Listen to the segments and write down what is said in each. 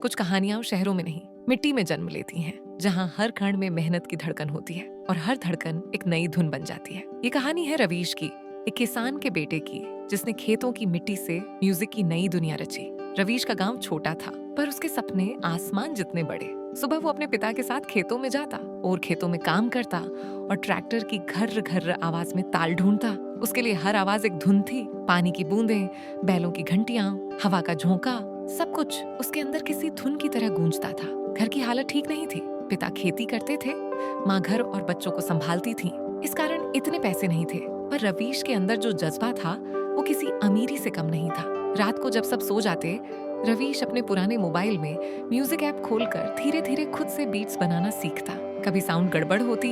कुछ कहानियां शहरों में नहीं, मिट्टी में जन्म लेती हैं, जहां हर क्षण में मेहनत की धड़कन होती है और हर धड़कन एक नई धुन बन जाती है। ये कहानी है रवीश की, एक किसान के बेटे की, जिसने खेतों की मिट्टी से म्यूजिक की नई दुनिया रची। रवीश का गांव छोटा था, पर उसके सपने आसमान जितने बड़े। सुबह वो अपने पिता के साथ खेतों में जाता और खेतों में काम करता और ट्रैक्टर की घर घर आवाज में ताल ढूंढता। उसके लिए हर आवाज एक धुन थी। पानी की बूंदें, बैलों की घंटियां, हवा का झोंका, सब कुछ उसके अंदर किसी धुन की तरह गूंजता था। घर की हालत ठीक नहीं थी। पिता खेती करते थे, माँ घर और बच्चों को संभालती थी। इस कारण इतने पैसे नहीं थे, पर रवीश के अंदर जो जज्बा था वो किसी अमीरी से कम नहीं था। रात को जब सब सो जाते, रवीश अपने पुराने मोबाइल में म्यूजिक ऐप खोलकर धीरे धीरे खुद से बीट्स बनाना सीखता। कभी साउंड गड़बड़ होती,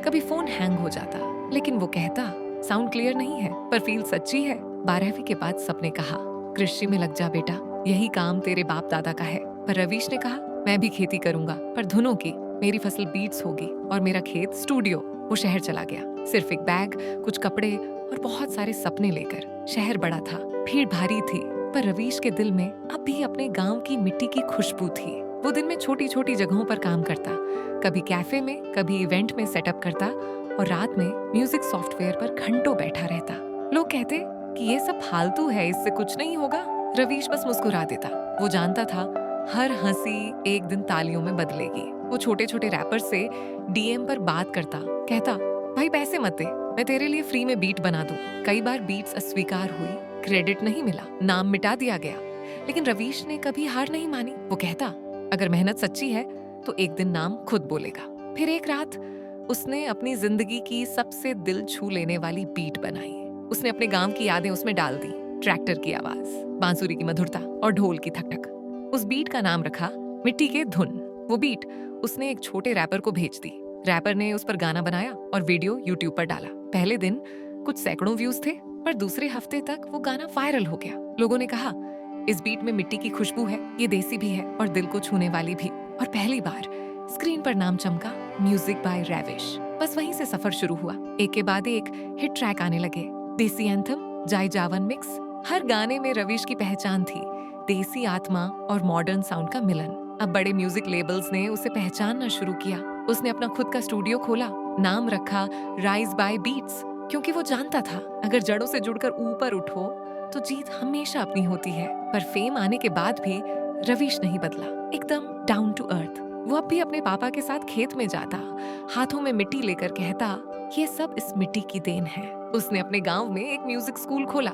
कभी फोन हैंग हो जाता, लेकिन वो कहता साउंड क्लियर नहीं है पर फील सच्ची है। 12वीं के बाद सबने कहा कृषि में लग जा बेटा, यही काम तेरे बाप दादा का है। पर रवीश ने कहा मैं भी खेती करूंगा, पर धुनों की। मेरी फसल बीट्स होगी और मेरा खेत स्टूडियो। वो शहर चला गया, सिर्फ एक बैग, कुछ कपड़े और बहुत सारे सपने लेकर। शहर बड़ा था, भीड़ भारी थी, पर रवीश के दिल में अब भी अपने गांव की मिट्टी की खुशबू थी। वो दिन में छोटी छोटी जगहों पर काम करता, कभी कैफे में, कभी इवेंट में सेटअप करता और रात में म्यूजिक सॉफ्टवेयर पर घंटों बैठा रहता। लोग कहते कि ये सब फालतू है, इससे कुछ नहीं होगा। रवीश बस मुस्कुरा देता। वो जानता था हर हंसी एक दिन तालियों में बदलेगी। वो छोटे छोटे रैपर से डीएम पर बात करता, कहता भाई पैसे मत दे, मैं तेरे लिए फ्री में बीट बना दूं। कई बार बीट्स अस्वीकार हुई, क्रेडिट नहीं मिला, नाम मिटा दिया गया, लेकिन रवीश ने कभी हार नहीं मानी। वो कहता अगर मेहनत सच्ची है तो एक दिन नाम खुद बोलेगा। फिर एक रात उसने अपनी जिंदगी की सबसे दिल छू लेने वाली बीट बनाई। उसने अपने गांव की यादें उसमें डाल दी, ट्रैक्टर की आवाज, बांसुरी की मधुरता और ढोल की थक-थक। उस बीट का नाम रखा मिट्टी के धुन। वो बीट उसने एक छोटे रैपर को भेज दी। रैपर ने उस पर गाना बनाया और वीडियो यूट्यूब पर डाला। पहले दिन कुछ सैकड़ों व्यूज थे, पर दूसरे हफ्ते तक वो गाना वायरल हो गया। लोगों ने कहा इस बीट में मिट्टी की खुशबू है, ये देसी भी है और दिल को छूने वाली भी। और पहली बार स्क्रीन पर नाम चमका, म्यूजिक बाय रवीश। बस वहीं से सफर शुरू हुआ। एक के बाद एक हिट ट्रैक आने लगे। देसी एंथम, जाय जावन मिक्स, हर गाने में रवीश की पहचान थी, देसी आत्मा और मॉडर्न साउंड का मिलन। अब बड़े म्यूजिक लेबल्स ने उसे पहचानना शुरू किया। उसने अपना खुद का स्टूडियो खोला, नाम रखा राइज बाय बीट्स, क्योंकि वो जानता था अगर जड़ों से जुड़कर ऊपर उठो तो जीत हमेशा अपनी होती है। पर फेम आने के बाद भी रवीश नहीं बदला, एकदम डाउन टू अर्थ। वो अब भी अपने पापा के साथ खेत में जाता, हाथों में मिट्टी लेकर कहता ये सब इस मिट्टी की देन है। उसने अपने गांव में एक म्यूजिक स्कूल खोला,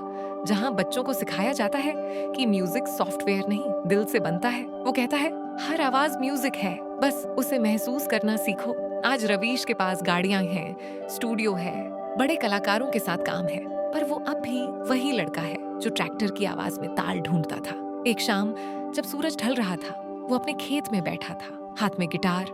जहां बच्चों को सिखाया जाता है कि म्यूजिक सॉफ्टवेयर नहीं, दिल से बनता है। वो कहता है हर आवाज म्यूजिक है, बस उसे महसूस करना सीखो। आज रवीश के पास गाड़ियां हैं, स्टूडियो है, बड़े कलाकारों के साथ काम है, पर वो अब भी वही लड़का है जो ट्रैक्टर की आवाज में ताल ढूंढता था। एक शाम जब सूरज ढल रहा था, वो अपने खेत में बैठा था, हाथ में गिटार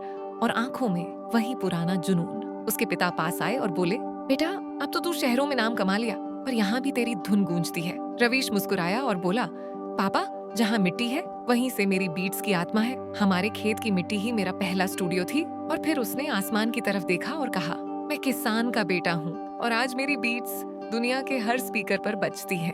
और आंखों में वही पुराना जुनून। उसके पिता पास आए और बोले बेटा अब तो तू शहरों में नाम कमा लिया, पर यहाँ भी तेरी धुन गूंजती है। रवीश मुस्कुराया और बोला पापा, जहाँ मिट्टी है वहीं से मेरी बीट्स की आत्मा है। हमारे खेत की मिट्टी ही मेरा पहला स्टूडियो थी। और फिर उसने आसमान की तरफ देखा और कहा मैं किसान का बेटा हूँ और आज मेरी बीट्स दुनिया के हर स्पीकर पर बजती है।